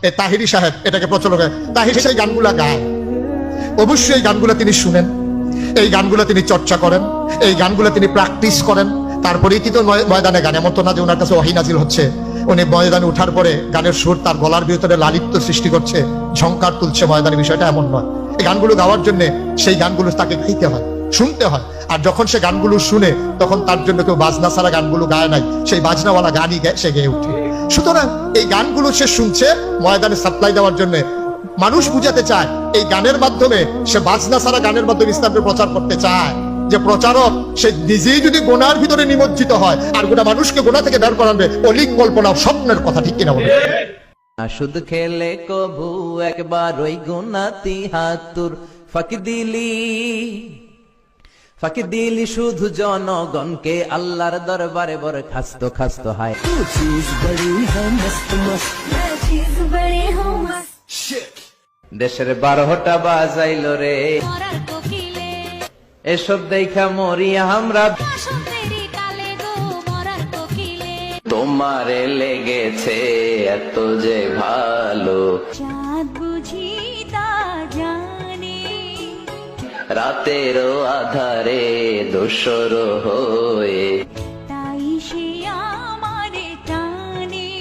এই তাহিরি সাহেব এটাকে প্রচলন করে। তাহিরি সেই গানগুলা গায়, অবশ্যই এই গানগুলো তিনি শুনেন, এই গানগুলো তিনি চর্চা করেন, এই গানগুলো তিনি প্র্যাকটিস করেন, তারপরেই কিন্তু ময়দানে গান। এমন তো না যে ওনার কাছে ওহী নাজিল হচ্ছে, উনি ময়দানে উঠার পরে গানের সুর তার গলার ভিতরে লালিত্য সৃষ্টি করছে, ঝংকার তুলছে ময়দানে, বিষয়টা এমন নয়। এই গানগুলো গাওয়ার জন্য সেই গানগুলো তাকে গাইতে হয়, শুনতে হয়। আর যখন সে গানগুলো শুনে তখন তার জন্য কেউ বাজনা ছাড়া গানগুলো গায় নাই, সেই বাজনাওয়ালা গানই সে গেয়ে উঠে। সুতরাং এই গানগুলো সে শুনছে ময়দানে সাপ্লাই দেওয়ার জন্য। মানুষ বুঝাতে চায় এই গানের মাধ্যমে, সে বাজনা ছাড়া গানের মাধ্যমে ইসলামের প্রচার করতে চায়, যে প্রচারক সে নিজেই যদি গোনার ভিতরে নিমজ্জিত হয় আর গোটা মানুষকে গোনা থেকে বের করাবে, অলিক কল্পনা স্বপ্নের কথা, ঠিক কিনা বলে? শুধু খেলে কবু একবার ওই গুনাতি হাতুর ফাঁকি দিলি শুধু জনগণকে আল্লাহর দরবারে বড় খাস্ত খাস্ত হায়। দেশের 12টা বাজাইল রে, এসব দেখা মরি আমরা, তোমারে লেগেছে এত যে ভালো, রাতেরও আধারে দোসর হয়ে, তাই সে আমারে টানে,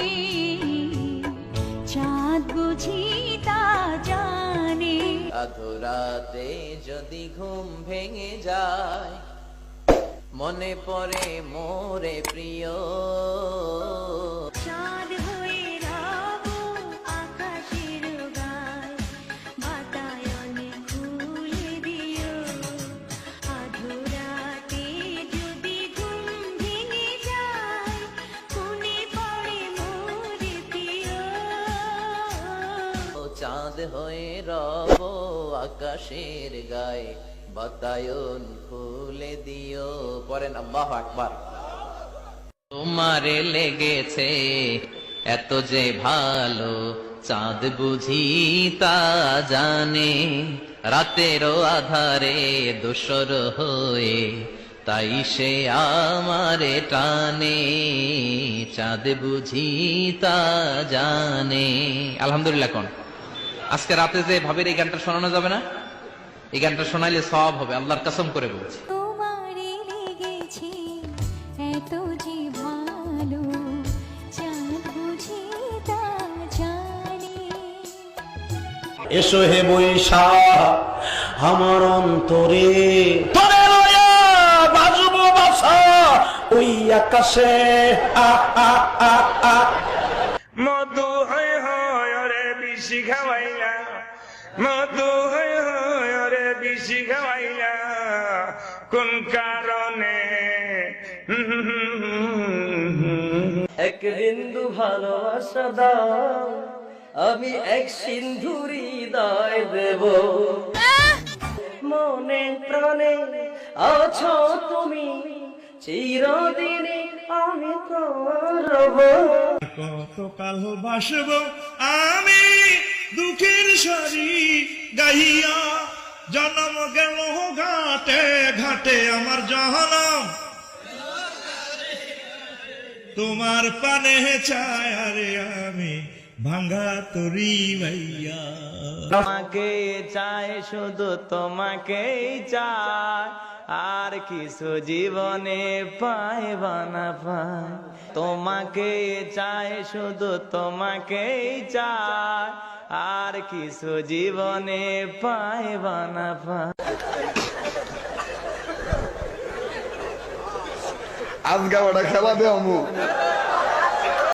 চাঁদ বুঝি তা জানে। আধরাতে যদি ঘুম ভেঙে যায়, মনে পড়ে মোরে প্রিয়, চাঁদ হয়ে রব আকাশের গায়, বাতায়নে খুলে দিও। আধরাতে যদি ঘুম ভেঙে যায়, মনে পড়ে মোরে প্রিয়। চাঁদ হয়ে রব আকাশের গায়ে, বাতায়ন খুলে দিও। পড়েন আল্লাহু আকবার। তোমারে লেগেছে এত যে ভালো, চাঁদ বুঝি তা জানে, রাতেরও আধারে দোসর হয়ে, তাই সে আমারে টানে, চাঁদ বুঝি তা জানে। আলহামদুলিল্লাহ। কোন আজকে রাতে যে ভাবের এই গানটা শোনানো যাবে না? এই গানটা শোনাইলে সওয়াব হবে, আল্লাহর কসম করে বলছি। তোমারে লেগেছে এত যে ভালো, চাঁদ বুঝি তা জানে। এসো হে বৈশা আমার অন্তরে, তোরে লয়া বাজবো বাসা ওই আকাশে। মধু হয় হয় রে বিশি খাওয়াইলা, মধু হয় হয় রে বিশি খাওয়াইলা, কোন কারণে? এক বিন্দু ভালোবাসা দাও, আমি এক সিন্ধুরি হৃদয় দেব, মনে প্রাণে আছো তুমি, চিরদিনে আমি তোমার রব। কতকাল বাসব আমি দুঃখের সারি গাইয়া, জন্ম গেল ঘাটে ঘাটে আমার জহনম, তোমার পানে চায় আরে আমি ভাঙ্গা তরি ভাইয়া। তোমাকে চায় শুধু তোমাকেই চায়, আর কিছু জীবনে পায় বানা পায়। তোমাকে চায় শুধু তোমাকেই চায়, আর কিছু জীবনে পায় বানা পায়। আজকে ওটা খেলা দে আমু।